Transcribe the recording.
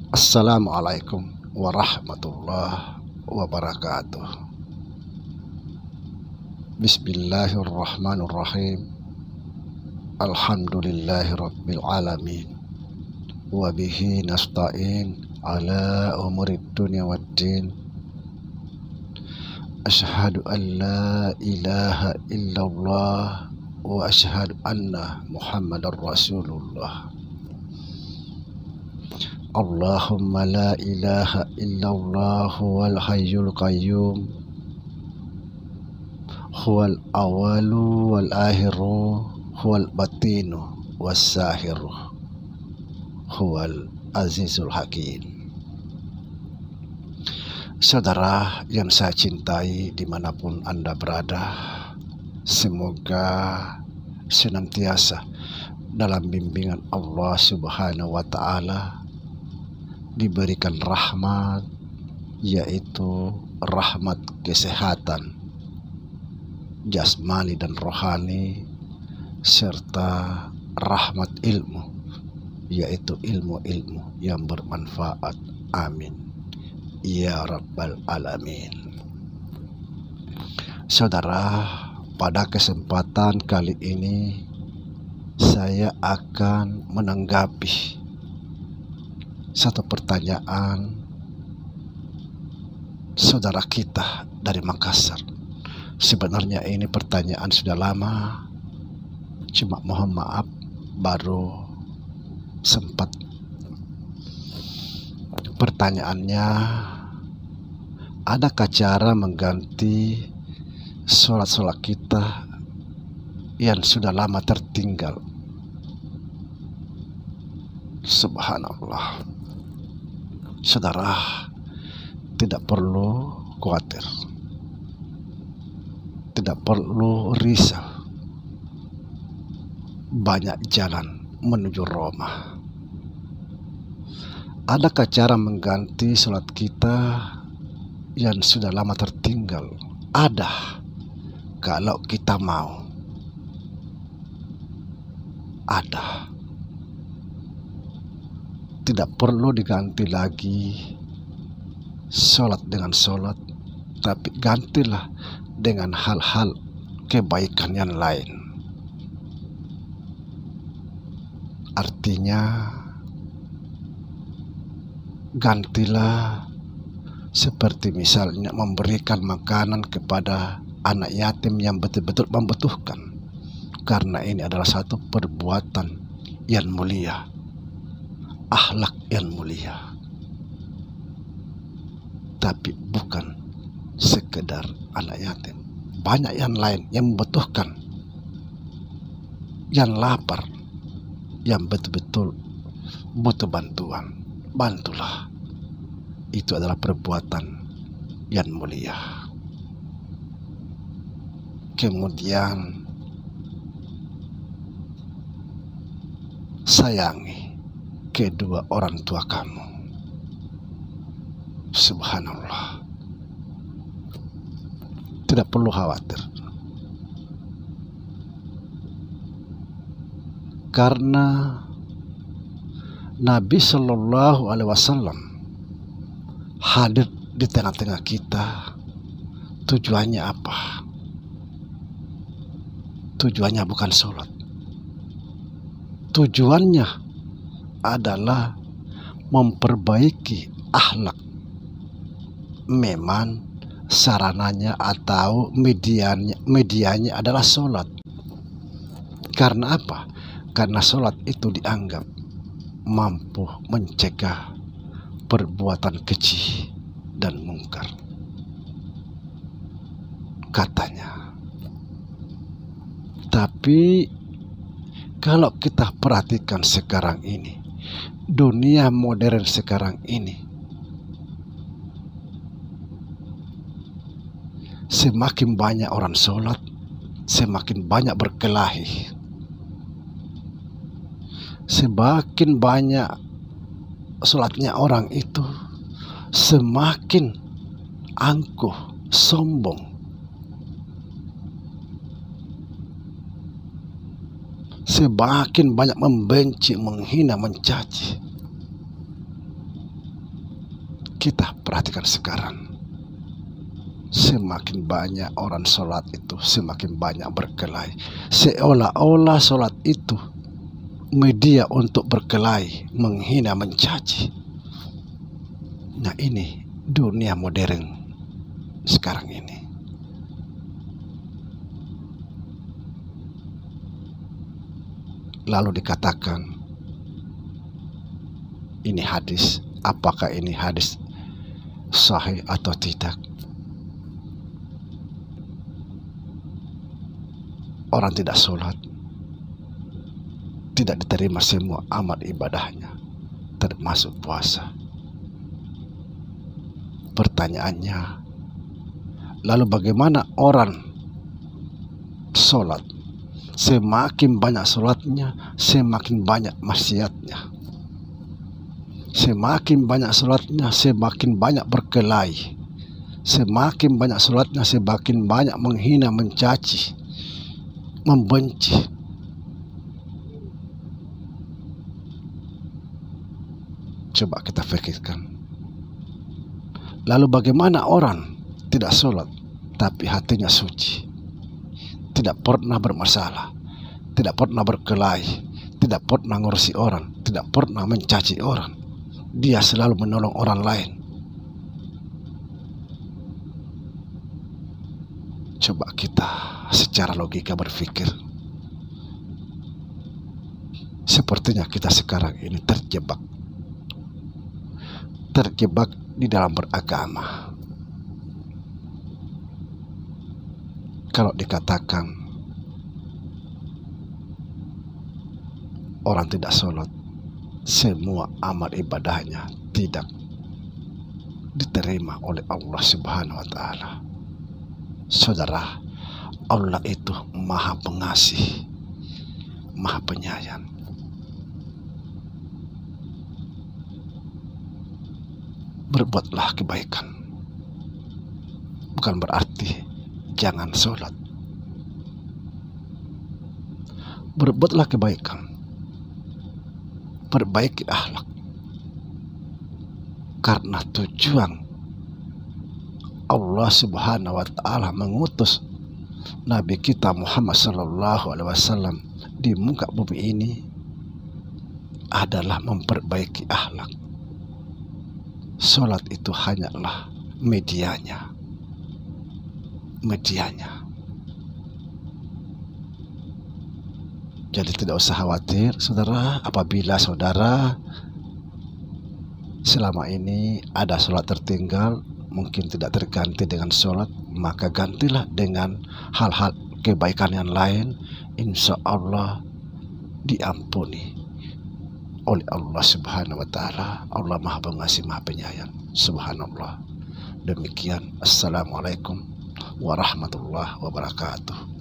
Assalamualaikum warahmatullahi wabarakatuh. Bismillahirrahmanirrahim. Alhamdulillahi rabbil alamin. Wa bihi nasta'in ala umurid dunya waddin. Asyhadu an la ilaha illallah wa asyhadu anna Muhammadar Rasulullah. Allahumma la ilaha illallah wal hayyul qayyum huwal awalu wal akhiru huwal batinu was sahiru huwal azizul hakim. Saudara yang saya cintai dimanapun Anda berada, semoga senantiasa dalam bimbingan Allah Subhanahu wa Ta'ala, diberikan rahmat, yaitu rahmat kesehatan jasmani dan rohani, serta rahmat ilmu, yaitu ilmu-ilmu yang bermanfaat. Amin ya rabbal alamin. Saudara, pada kesempatan kali ini saya akan menanggapi satu pertanyaan saudara kita dari Makassar. Sebenarnya ini pertanyaan sudah lama, cuma mohon maaf baru sempat. Pertanyaannya, adakah cara mengganti sholat-sholat kita yang sudah lama tertinggal? Subhanallah. Saudara, tidak perlu khawatir, tidak perlu risau. Banyak jalan menuju Roma. Adakah cara mengganti sholat kita yang sudah lama tertinggal? Ada, kalau kita mau. Ada. Tidak perlu diganti lagi sholat dengan sholat, tapi gantilah dengan hal-hal kebaikan yang lain. Artinya, gantilah seperti misalnya memberikan makanan kepada anak yatim yang betul-betul membutuhkan, karena ini adalah satu perbuatan yang mulia, akhlak yang mulia. Tapi bukan sekedar anak yatim, banyak yang lain yang membutuhkan, yang lapar, yang betul-betul butuh bantuan. Bantulah. Itu adalah perbuatan yang mulia. Kemudian, sayangi kedua orang tua kamu. Subhanallah. Tidak perlu khawatir, karena Nabi Shallallahu Alaihi Wasallam hadir di tengah-tengah kita. Tujuannya apa? Tujuannya bukan sholat. Tujuannya adalah memperbaiki akhlak. Memang sarananya atau medianya adalah sholat. Karena apa? Karena sholat itu dianggap mampu mencegah perbuatan keji dan mungkar, katanya. Tapi kalau kita perhatikan sekarang ini, dunia modern sekarang ini, semakin banyak orang sholat, semakin banyak berkelahi. Semakin banyak sholatnya orang itu, semakin angkuh, sombong. semakin banyak membenci, menghina, mencaci. Kita perhatikan sekarang, semakin banyak orang sholat itu semakin banyak berkelahi, seolah-olah sholat itu media untuk berkelahi, menghina, mencaci. Nah, ini dunia modern sekarang ini. Lalu dikatakan ini hadis. Apakah ini hadis sahih atau tidak? Orang tidak sholat, tidak diterima semua amal ibadahnya, termasuk puasa. Pertanyaannya, lalu bagaimana orang sholat? Semakin banyak sholatnya, semakin banyak maksiatnya. Semakin banyak sholatnya, semakin banyak berkelahi. Semakin banyak sholatnya, semakin banyak menghina, mencaci, membenci. Coba kita pikirkan. Lalu bagaimana orang tidak sholat tapi hatinya suci, tidak pernah bermasalah, tidak pernah berkelahi, tidak pernah ngurusi orang, tidak pernah mencaci orang, dia selalu menolong orang lain. Coba kita secara logika berpikir. Sepertinya kita sekarang ini terjebak di dalam beragama. Kalau dikatakan orang tidak sholat, semua amal ibadahnya tidak diterima oleh Allah Subhanahu wa Ta'ala. Saudara, Allah itu Maha Pengasih, Maha Penyayang. Berbuatlah kebaikan, bukan berarti jangan sholat. Berbuatlah kebaikan, perbaiki akhlak, karena tujuan Allah Subhanahu wa Ta'ala mengutus Nabi kita Muhammad sallallahu alaihi wasallam di muka bumi ini adalah memperbaiki akhlak. Sholat itu hanyalah medianya. Jadi tidak usah khawatir, saudara, apabila saudara selama ini ada sholat tertinggal, mungkin tidak terganti dengan sholat, maka gantilah dengan hal-hal kebaikan yang lain. Insya Allah diampuni oleh Allah Subhanahu wa Ta'ala. Allah Maha Pengasih, Maha Penyayang. Subhanallah. Demikian. Assalamualaikum warahmatullahi wabarakatuh.